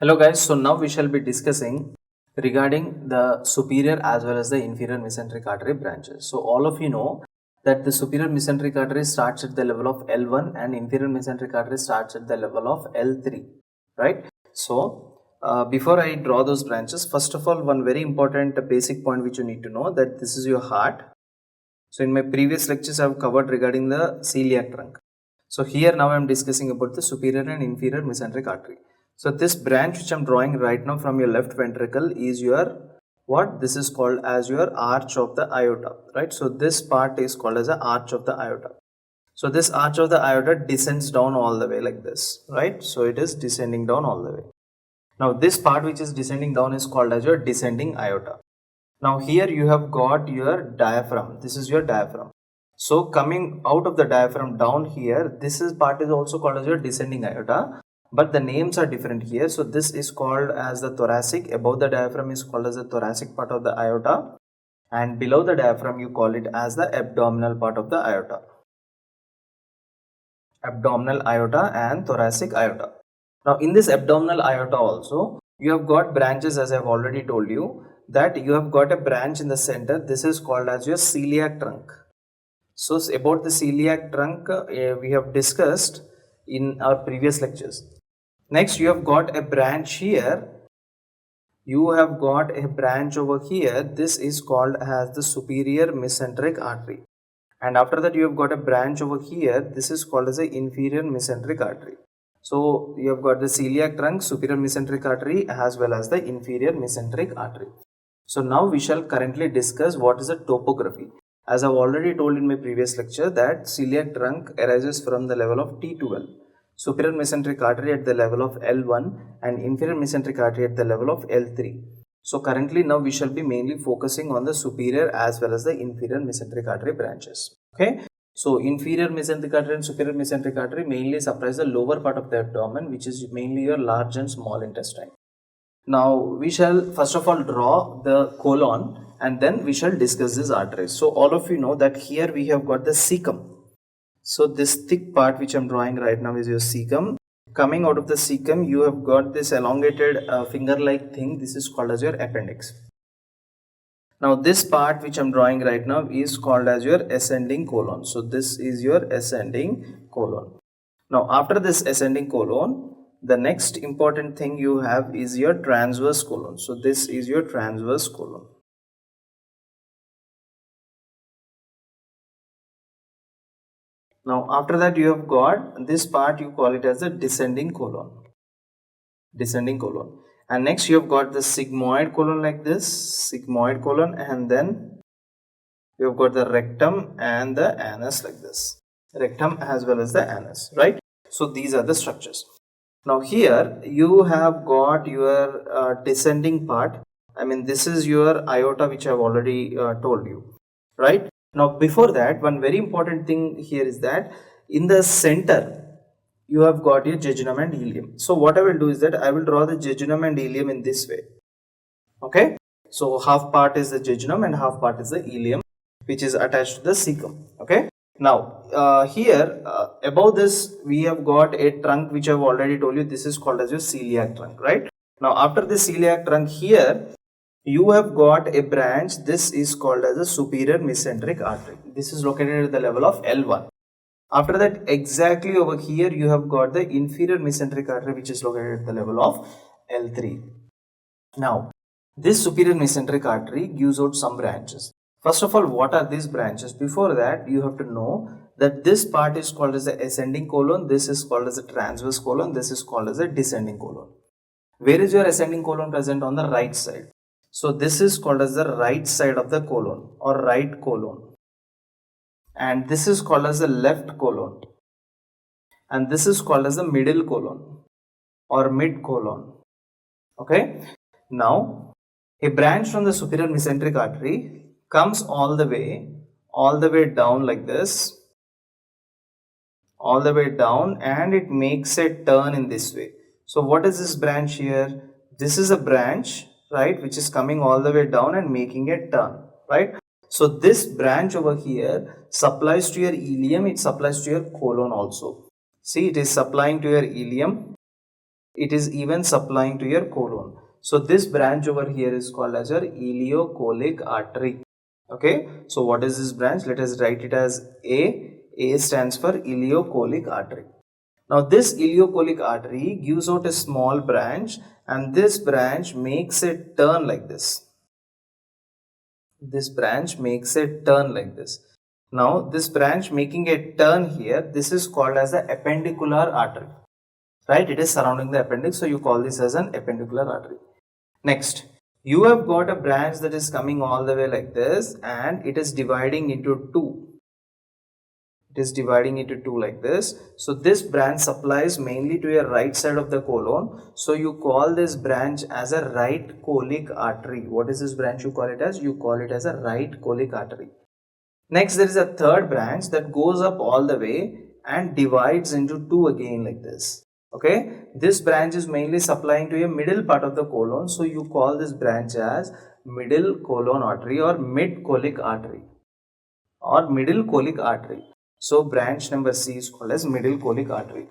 Hello guys, so now we shall be discussing regarding the superior as well as the inferior mesenteric artery branches. So all of you know that the superior mesenteric artery starts at the level of L1 and inferior mesenteric artery starts at the level of L3, right? So before I draw those branches, first of all, one very important basic point which you need to know, that this is your heart. So in my previous lectures I have covered regarding the celiac trunk. So here now I am discussing about the superior and inferior mesenteric artery. So this branch which I am drawing right now from your left ventricle is your what? This is called as your arch of the aorta, right? So this part is called as the arch of the aorta. So this arch of the aorta descends down all the way like this, right? So it is descending down all the way. Now this part which is descending down is called as your descending aorta. Now here you have got your diaphragm. This is your diaphragm. So coming out of the diaphragm down here, this part is also called as your descending aorta, but the names are different here. So this is called as the thoracic. Above the diaphragm is called as the thoracic part of the aorta, and below the diaphragm you call it as the abdominal part of the aorta. Abdominal aorta and thoracic aorta. Now in this abdominal aorta also you have got branches, as I have already told you, that you have got a branch in the center. This is called as your celiac trunk. So about the celiac trunk we have discussed in our previous lectures. Next you have got a branch here. You have got a branch over here. This is called as the superior mesenteric artery. And after that you have got a branch over here. This is called as the inferior mesenteric artery. So you have got the celiac trunk, superior mesenteric artery as well as the inferior mesenteric artery. So now we shall currently discuss what is the topography. As I have already told in my previous lecture that celiac trunk arises from the level of T12, superior mesenteric artery at the level of L1 and inferior mesenteric artery at the level of L3. So currently now we shall be mainly focusing on the superior as well as the inferior mesenteric artery branches. Okay. So inferior mesenteric artery and superior mesenteric artery mainly supply the lower part of the abdomen, which is mainly your large and small intestine. Now we shall first of all draw the colon and then we shall discuss these arteries. So all of you know that here we have got the cecum. So this thick part which I am drawing right now is your cecum. Coming out of the cecum you have got this elongated finger like thing. This is called as your appendix. Now this part which I am drawing right now is called as your ascending colon. So this is your ascending colon. Now after this ascending colon, the next important thing you have is your transverse colon. So this is your transverse colon. Now after that you have got this part, you call it as the descending colon. Descending colon. And next you have got the sigmoid colon like this, sigmoid colon, and then you have got the rectum and the anus like this. Rectum as well as the anus, right? So these are the structures. Now here you have got your descending part. I mean this is your aorta which I have already told you, right? Now before that, one very important thing here is that in the center you have got your jejunum and ileum. So what I will do is that I will draw the jejunum and ileum in this way. Okay. So half part is the jejunum and half part is the ileum, which is attached to the cecum. Okay. Now here above this we have got a trunk which I have already told you. This is called as your celiac trunk, right? Now after the celiac trunk here you have got a branch. This is called as a superior mesenteric artery. This is located at the level of L1. After that, exactly over here you have got the inferior mesenteric artery which is located at the level of L3. Now this superior mesenteric artery gives out some branches. First of all, what are these branches? Before that you have to know that this part is called as the ascending colon, this is called as the transverse colon, this is called as a descending colon. Where is your ascending colon present? On the right side. So this is called as the right side of the colon or right colon, and this is called as the left colon, and this is called as the middle colon or mid colon. Okay. Now a branch from the superior mesenteric artery comes all the way down like this, all the way down, and it makes a turn in this way. So what is this branch here? This is a branch, right, which is coming all the way down and making a turn, right? So this branch over here supplies to your ileum, it supplies to your colon also. See, it is supplying to your ileum It is even supplying to your colon. So this branch over here is called as your 𝐒𝐿𝐽𝐼𝐻 artery. Okay, so what is this branch? Let us write it as A. A stands for 𝐒𝐿𝐽𝐼𝐻 artery. Now this 𝐒𝐿𝐽𝐼𝐻 artery gives out a small branch, and this branch makes a turn like this. This branch makes a turn like this. Now this branch making a turn here, this is called as the appendicular artery. Right, it is surrounding the appendix, so you call this as an appendicular artery. Next, you have got a branch that is coming all the way like this, and it is dividing into two. It is dividing into two like this. So this branch supplies mainly to your right side of the colon, so you call this branch as a right colic artery. What is this branch you call it as? You call it as a right colic artery. Next, there is a third branch that goes up all the way and divides into two again like this. Okay, this branch is mainly supplying to a middle part of the colon, so you call this branch as middle colon artery or mid colic artery or middle colic artery. So branch number C is called as middle colic artery.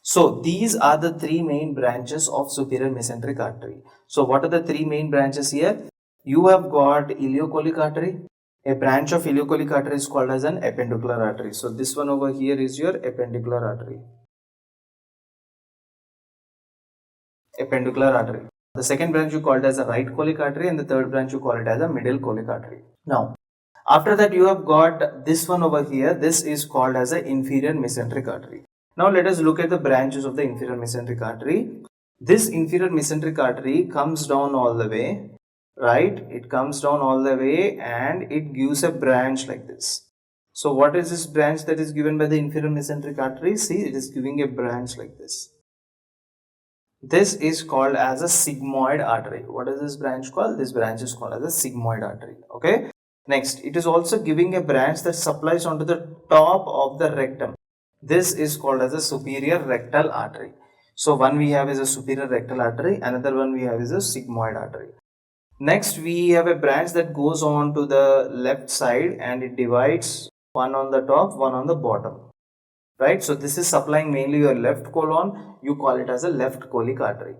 So these are the three main branches of superior mesenteric artery. So what are the three main branches here? You have got iliocolic artery. A branch of iliocolic artery is called as an appendicular artery. So this one over here is your appendicular artery. Appendicular artery. The second branch you called as a right colic artery, and the third branch you call it as a middle colic artery. Now, after that you have got this one over here. This is called as a inferior mesenteric artery. Now let us look at the branches of the inferior mesenteric artery. This inferior mesenteric artery comes down all the way, right? It comes down all the way and it gives a branch like this. So what is this branch that is given by the inferior mesenteric artery? See, it is giving a branch like this. This is called as a sigmoid artery. What is this branch called? This branch is called as a sigmoid artery. Okay. Next, it is also giving a branch that supplies onto the top of the rectum. This is called as a superior rectal artery. So one we have is a superior rectal artery, another one we have is a sigmoid artery. Next, we have a branch that goes on to the left side and it divides, one on the top, one on the bottom. Right, so this is supplying mainly your left colon. You call it as a left colic artery.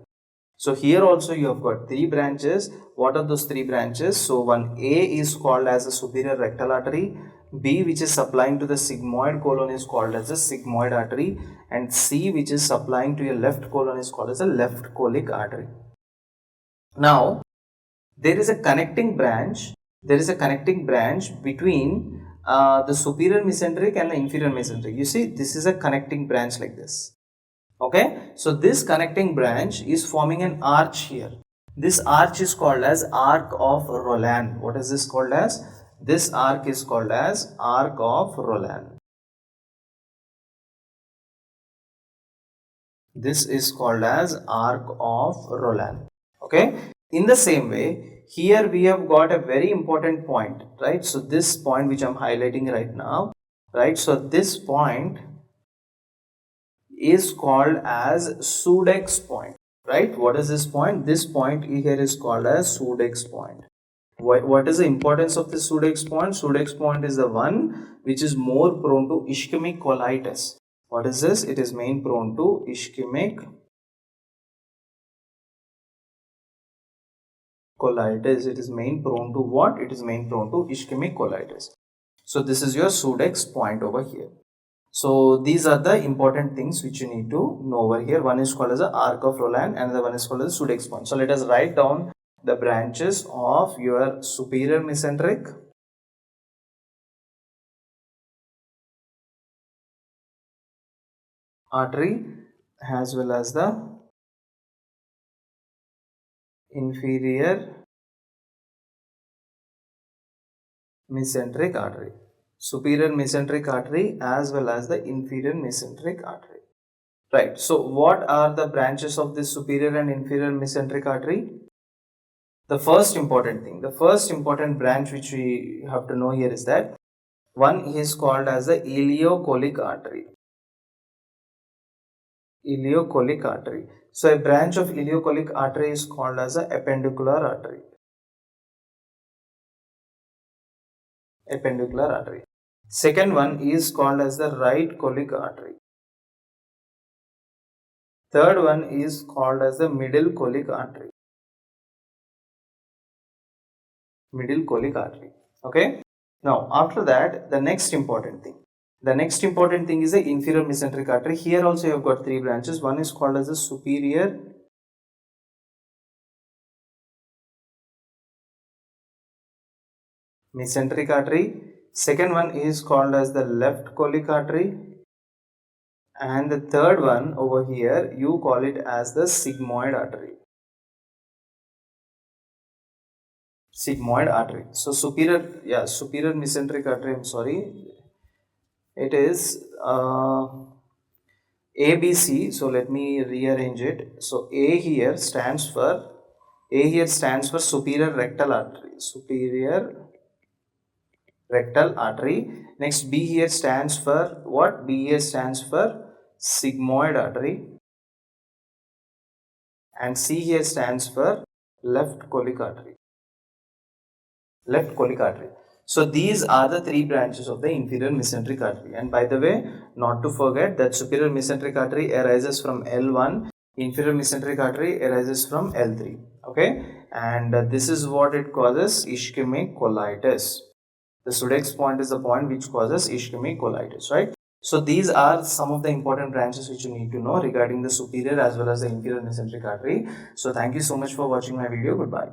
So here also you have got three branches. What are those three branches? So one A is called as a superior rectal artery, B which is supplying to the sigmoid colon is called as a sigmoid artery, and C which is supplying to your left colon is called as a left colic artery. Now there is a connecting branch. There is a connecting branch between the superior mesenteric and the inferior mesenteric. You see, this is a connecting branch like this. Okay, so this connecting branch is forming an arch here. This arch is called as arc of Rolland. What is this called as? This arc is called as arc of Rolland. This is called as arc of Rolland. Okay, in the same way, here we have got a very important point, right? So this point which I am highlighting right now, right? So this point is called as 𝐒𝐿𝐽𝐻 point, right? What is this point? This point here is called as 𝐒𝐿𝐽𝐻 point. What is the importance of this 𝐒𝐿𝐽𝐻 point? 𝐒𝐿𝐽𝐻 point is the one which is more prone to ischemic colitis. What is this? It is main prone to ischemic colitis. It is main prone to what? It is main prone to ischemic colitis. So this is your 𝐒𝐿𝐽𝐻 point over here. So these are the important things which you need to know over here. One is called as the arc of Rolland, and the one is called as the 𝐒𝐿𝐽𝐻 point. So let us write down the branches of your superior mesenteric, artery as well as the inferior mesenteric artery. Superior mesenteric artery as well as the inferior mesenteric artery. Right. So what are the branches of this superior and inferior mesenteric artery? The first important thing, the first important branch which we have to know here is that one is called as the iliocolic artery. Iliocolic artery. So a branch of iliocolic artery is called as the appendicular artery. Appendicular artery. Second one is called as the right colic artery. Third one is called as the middle colic artery. Middle colic artery. Okay. Now after that, the next important thing. The next important thing is the inferior mesenteric artery. Here also you have got three branches. One is called as the superior mesenteric artery. Second one is called as the left colic artery. And the third one over here, you call it as the sigmoid artery. Sigmoid artery. So superior mesenteric artery, I'm sorry. It is ABC. So let me rearrange it. So A here stands for superior rectal artery. Superior rectal artery. Next B here stands for what? B here stands for sigmoid artery. And C here stands for left colic artery. Left colic artery. So these are the three branches of the inferior mesenteric artery. And by the way, not to forget that superior mesenteric artery arises from L1, inferior mesenteric artery arises from L3. Okay, and this is what it causes: ischemic colitis. The Sudex point is the point which causes ischemic colitis, right? So these are some of the important branches which you need to know regarding the superior as well as the inferior mesenteric artery. So thank you so much for watching my video. Goodbye.